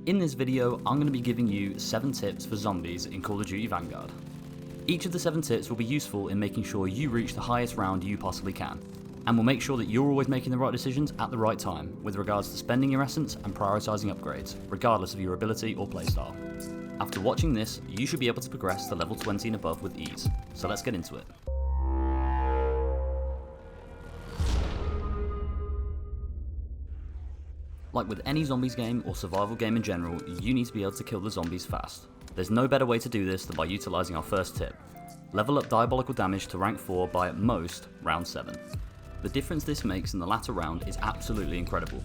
In this video, I'm going to be giving you 7 tips for zombies in Call of Duty Vanguard. Each of the 7 tips will be useful in making sure you reach the highest round you possibly can, and will make sure that you're always making the right decisions at the right time with regards to spending your essence and prioritising upgrades, regardless of your ability or playstyle. After watching this, you should be able to progress to level 20 and above with ease, so let's get into it. Like with any zombies game or survival game in general, you need to be able to kill the zombies fast. There's no better way to do this than by utilising our first tip. Level up Diabolical damage to rank 4 by at most round 7. The difference this makes in the latter round is absolutely incredible.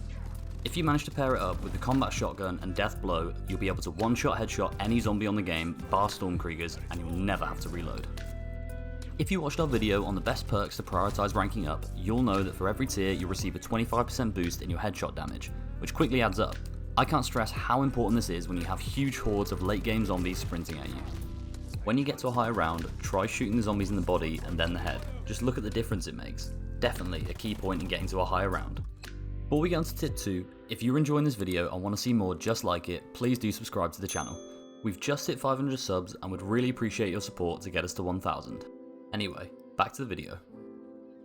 If you manage to pair it up with the combat shotgun and death blow, you'll be able to one-shot headshot any zombie on the game, bar Stormkriegers, and you'll never have to reload. If you watched our video on the best perks to prioritise ranking up, you'll know that for every tier you'll receive a 25% boost in your headshot damage, which quickly adds up. I can't stress how important this is when you have huge hordes of late game zombies sprinting at you. When you get to a higher round, try shooting the zombies in the body and then the head. Just look at the difference it makes. Definitely a key point in getting to a higher round. Before we get on to tip 2, if you're enjoying this video and want to see more just like it, please do subscribe to the channel. We've just hit 500 subs and would really appreciate your support to get us to 1000. Anyway, back to the video.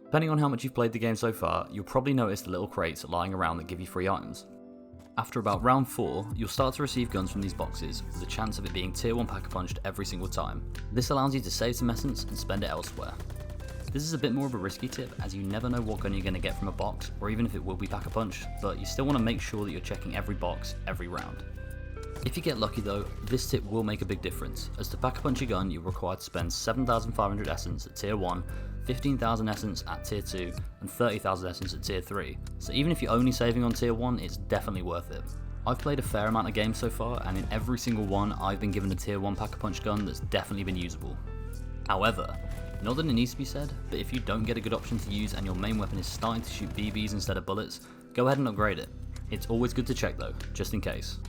Depending on how much you've played the game so far, you'll probably notice the little crates lying around that give you free items. After about round 4, you'll start to receive guns from these boxes, with a chance of it being tier 1 pack-a-punched every single time. This allows you to save some essence and spend it elsewhere. This is a bit more of a risky tip, as you never know what gun you're going to get from a box, or even if it will be pack-a-punch, but you still want to make sure that you're checking every box, every round. If you get lucky though, this tip will make a big difference, as to pack-a-punch your gun you're required to spend 7,500 essence at tier 1, 15,000 essence at tier 2, and 30,000 essence at tier 3, so even if you're only saving on tier 1, it's definitely worth it. I've played a fair amount of games so far, and in every single one I've been given a tier 1 pack-a-punch gun that's definitely been usable. However, not that it needs to be said, but if you don't get a good option to use and your main weapon is starting to shoot BBs instead of bullets, go ahead and upgrade it. It's always good to check though, just in case.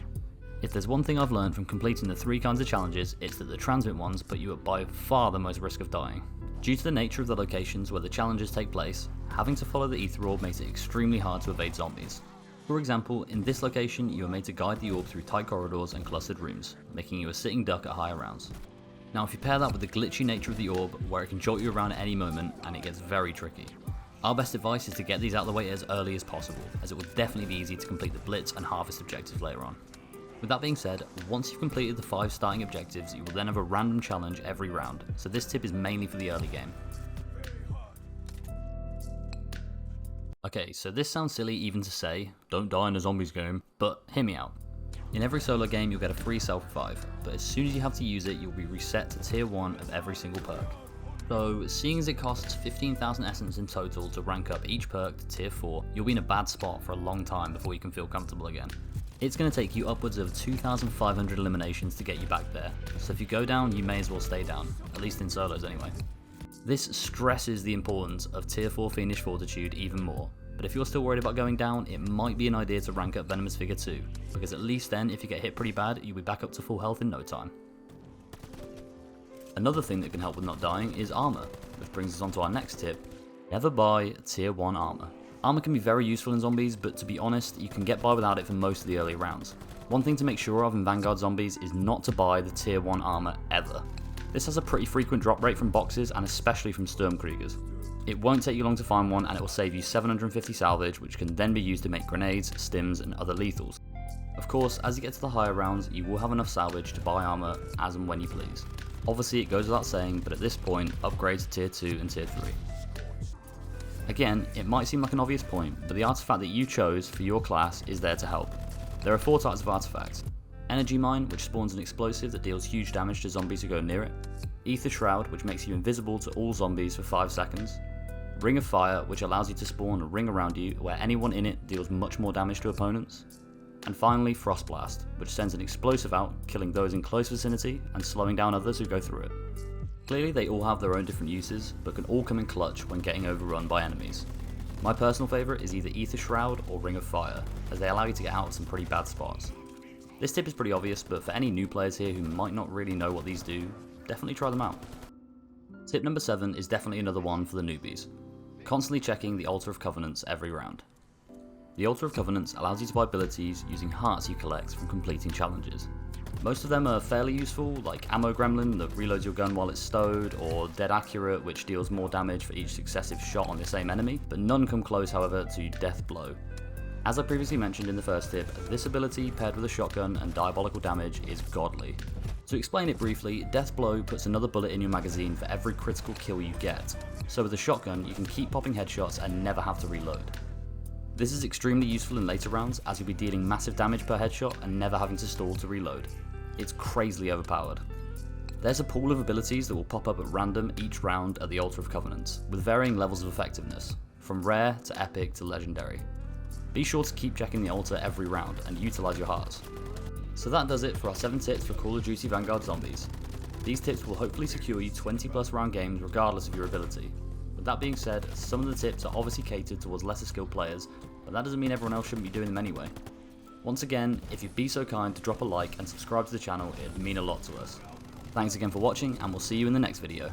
If there's one thing I've learned from completing the 3 kinds of challenges, it's that the transmit ones put you at by far the most risk of dying. Due to the nature of the locations where the challenges take place, having to follow the ether orb makes it extremely hard to evade zombies. For example, in this location you are made to guide the orb through tight corridors and clustered rooms, making you a sitting duck at higher rounds. Now if you pair that with the glitchy nature of the orb, where it can jolt you around at any moment, and it gets very tricky. Our best advice is to get these out of the way as early as possible, as it will definitely be easy to complete the blitz and harvest objectives later on. With that being said, once you've completed the 5 starting objectives, you will then have a random challenge every round, so this tip is mainly for the early game. Okay, so this sounds silly even to say, don't die in a zombies game, but hear me out. In every solo game you'll get a free self-revive, but as soon as you have to use it you'll be reset to tier 1 of every single perk. So, seeing as it costs 15,000 essence in total to rank up each perk to tier 4, you'll be in a bad spot for a long time before you can feel comfortable again. It's going to take you upwards of 2,500 eliminations to get you back there, so if you go down you may as well stay down, at least in solos anyway. This stresses the importance of tier 4 Fiendish Fortitude even more, but if you're still worried about going down, it might be an idea to rank up Venomous Figure 2, because at least then if you get hit pretty bad, you'll be back up to full health in no time. Another thing that can help with not dying is armor, which brings us on to our next tip: never buy tier 1 armor. Armor can be very useful in zombies, but to be honest, you can get by without it for most of the early rounds. One thing to make sure of in Vanguard zombies is not to buy the tier 1 armor ever. This has a pretty frequent drop rate from boxes and especially from Stormkriegers. It won't take you long to find one and it will save you 750 salvage, which can then be used to make grenades, stims and other lethals. Of course, as you get to the higher rounds, you will have enough salvage to buy armor as and when you please. Obviously it goes without saying, but at this point, upgrade to tier 2 and tier 3. Again, it might seem like an obvious point, but the artifact that you chose for your class is there to help. There are 4 types of artifacts: Energy Mine, which spawns an explosive that deals huge damage to zombies who go near it; Ether Shroud, which makes you invisible to all zombies for 5 seconds; Ring of Fire, which allows you to spawn a ring around you where anyone in it deals much more damage to opponents; and finally Frost Blast, which sends an explosive out, killing those in close vicinity and slowing down others who go through it. Clearly they all have their own different uses, but can all come in clutch when getting overrun by enemies. My personal favourite is either Ether Shroud or Ring of Fire, as they allow you to get out of some pretty bad spots. This tip is pretty obvious, but for any new players here who might not really know what these do, definitely try them out. Tip number 7 is definitely another one for the newbies: constantly checking the Altar of Covenants every round. The Altar of Covenants allows you to buy abilities using hearts you collect from completing challenges. Most of them are fairly useful, like Ammo Gremlin that reloads your gun while it's stowed, or Dead Accurate which deals more damage for each successive shot on the same enemy, but none come close however to Death Blow. As I previously mentioned in the first tip, this ability paired with a shotgun and diabolical damage is godly. To explain it briefly, Death Blow puts another bullet in your magazine for every critical kill you get, so with a shotgun you can keep popping headshots and never have to reload. This is extremely useful in later rounds as you'll be dealing massive damage per headshot and never having to stall to reload. It's crazily overpowered. There's a pool of abilities that will pop up at random each round at the Altar of Covenants, with varying levels of effectiveness, from rare to epic to legendary. Be sure to keep checking the altar every round and utilise your hearts. So that does it for our 7 tips for Call of Duty Vanguard Zombies. These tips will hopefully secure you 20+ round games regardless of your ability. With that being said, some of the tips are obviously catered towards lesser skilled players, but that doesn't mean everyone else shouldn't be doing them anyway. Once again, if you'd be so kind to drop a like and subscribe to the channel, it'd mean a lot to us. Thanks again for watching, and we'll see you in the next video.